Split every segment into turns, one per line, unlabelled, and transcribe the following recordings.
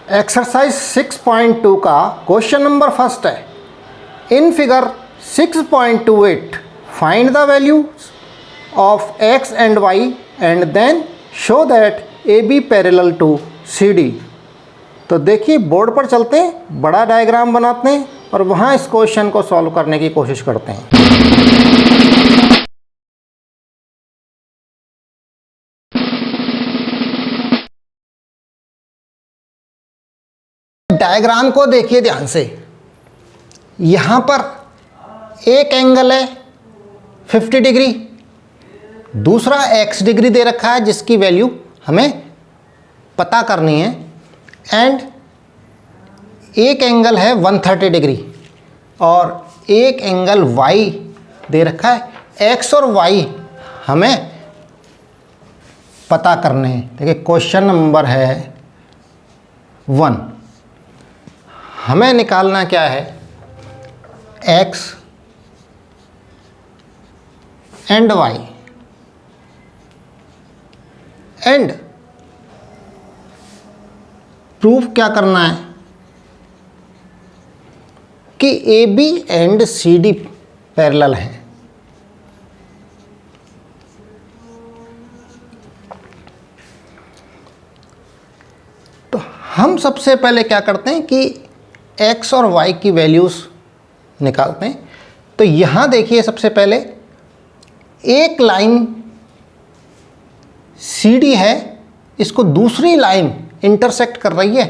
Exercise 6.2 का question number first है। In figure 6.28 find the values of x and y and then show that a b parallel to c d. तो देखिए board पर चलते हैं, बड़ा डायग्राम बनाते हैं और वहाँ इस क्वेश्चन को सॉल्व करने की कोशिश करते हैं। डायग्राम को देखिए ध्यान से। यहाँ पर एक एंगल है 50 डिग्री, दूसरा x डिग्री दे रखा है जिसकी वैल्यू हमें पता करनी है, एंड एक एंगल है 130 डिग्री और एक एंगल y दे रखा है। x और y हमें पता करने हैं। देखिए क्वेश्चन नंबर है 1। हमें निकालना क्या है, x and y, and proof क्या करना है कि a b and c d parallel हैं। तो हम सबसे पहले क्या करते हैं कि x और y की वैल्यूज़ निकालते हैं। तो यहाँ देखिए सबसे पहले एक लाइन सी डी है, इसको दूसरी लाइन इंटरसेक्ट कर रही है।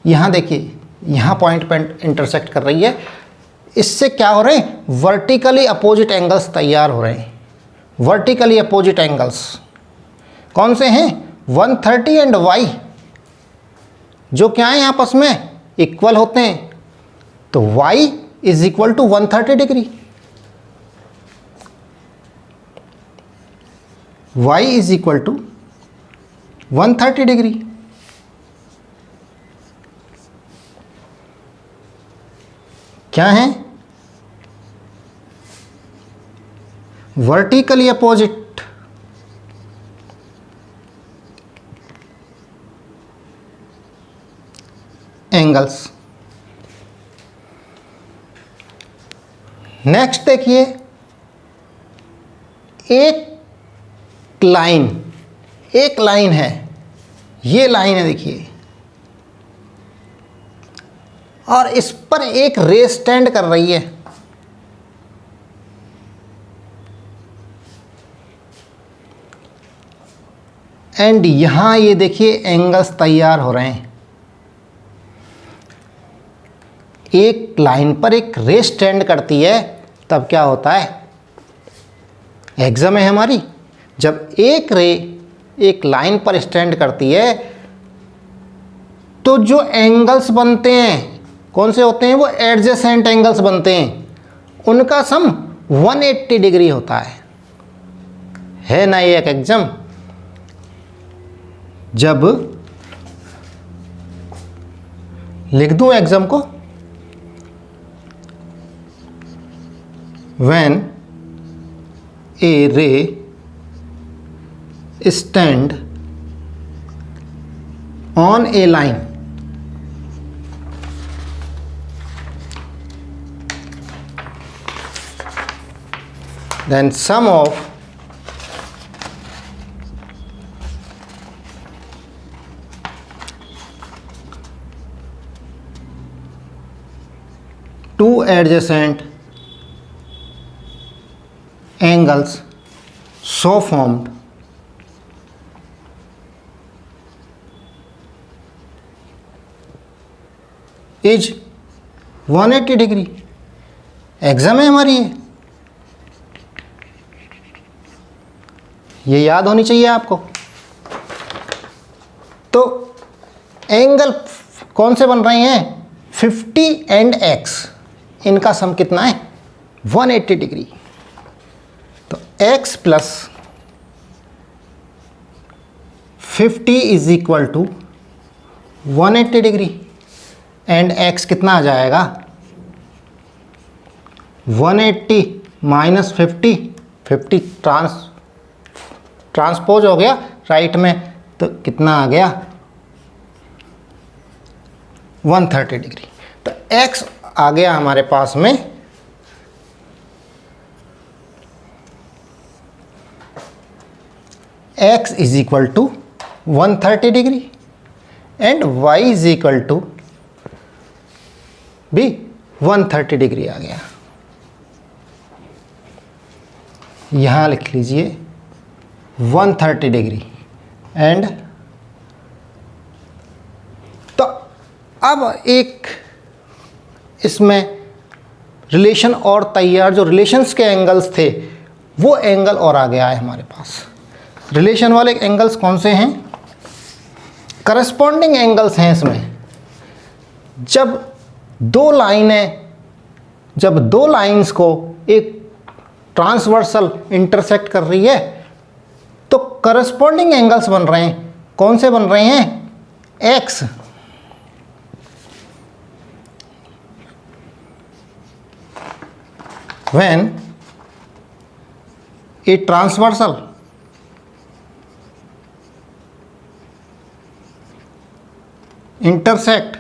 यहाँ देखिए, यहाँ पॉइंट पर इंटरसेक्ट कर रही है। इससे क्या हो रहे हैं, वर्टिकली अपोजिट एंगल्स तैयार हो रहे हैं। वर्टिकली अपोजिट एंगल्स कौन से हैं, 130 एंड y, जो क्या है आपस में इक्वल होते हैं। तो y is equal to 130 degree, y is equal to 130 degree. क्या है, वर्टिकली अपोजिट एंगल्स। नेक्स्ट देखिए, एक लाइन है, ये लाइन है देखिए, और इस पर एक रे स्टैंड कर रही है। एंड यहां ये देखिए एंगल्स तैयार हो रहे हैं। एक लाइन पर एक रे स्टैंड करती है तब क्या होता है, एग्जाम है हमारी, जब एक रे एक लाइन पर स्टैंड करती है तो जो एंगल्स बनते हैं कौन से होते हैं, वो एडजेसेंट एंगल्स बनते हैं। उनका सम 180 डिग्री होता है ना ये एक एग्जाम। जब लिख दूं एग्जाम को, when a ray stand on a line, then sum of two adjacent angles so formed is 180 degree. Exam है हमारी ये याद होनी चाहिए आपको। तो एंगल कौन से बन रहे हैं, 50 एंड x, इनका सम कितना है, 180 डिग्री। तो x plus 50 is equal to 180 degree, and x कितना आ जाएगा, 180 माइनस 50 ट्रांसपोज हो गया राइट में, तो कितना आ गया 130 डिग्री। तो x आ गया हमारे पास में x is equal to 130 degree and y is equal to भी 130 डिग्री आ गया। यहां लिख लीजिए 130 डिग्री एंड तो अब एक इसमें रिलेशन और तैयार, जो रिलेशंस के एंगल्स थे वो एंगल और आ गया है हमारे पास। रिलेशन वाले एंगल्स कौन से हैं? करस्पॉन्डिंग एंगल्स हैं इसमें। जब दो लाइंस को एक ट्रांसवर्सल इंटरसेक्ट कर रही है तो करस्पॉन्डिंग एंगल्स बन रहे हैं। कौन से बन रहे हैं? X. When a transversal intersect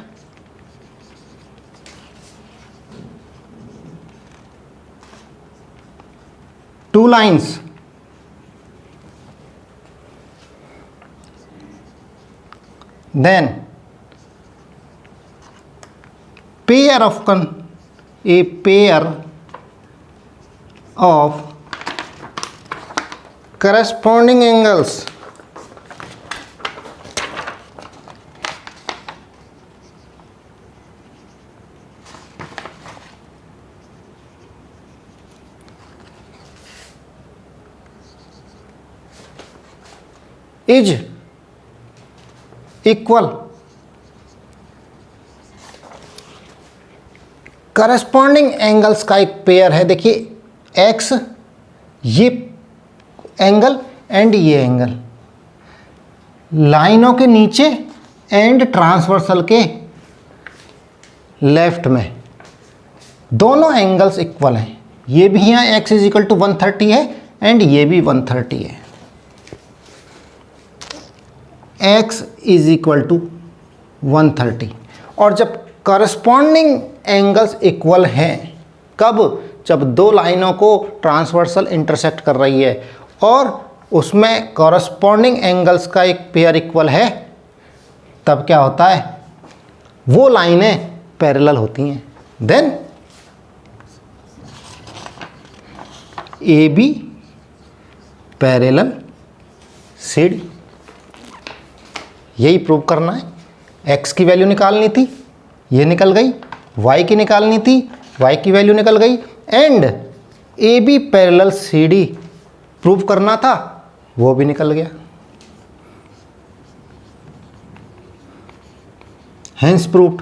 two lines, then a pair of corresponding angles is equal। Corresponding angles का एक पेयर है। देखिए एक्स, ये एंगल एंड ये एंगल, लाइनों के नीचे एंड ट्रांसवर्सल के लेफ्ट में दोनों एंगल्स इक्वल हैं। ये भी यहाँ एक्स इज इक्वल टू 130 है एंड ये भी 130 है। x is equal to 130। और जब करस्पॉन्डिंग एंगल्स इक्वल हैं, कब? जब दो लाइनों को ट्रांसवर्सल इंटरसेक्ट कर रही है और उसमें करस्पॉन्डिंग एंगल्स का एक पेयर इक्वल है, तब क्या होता है? वो लाइनें पैरेलल होती हैं। Then a b parallel c d. यही प्रूव करना है। x की वैल्यू निकालनी थी, ये निकल गई। y की निकालनी थी, y की वैल्यू निकल गई। And a b parallel c d prove करना था, वो भी निकल गया। Hence proved.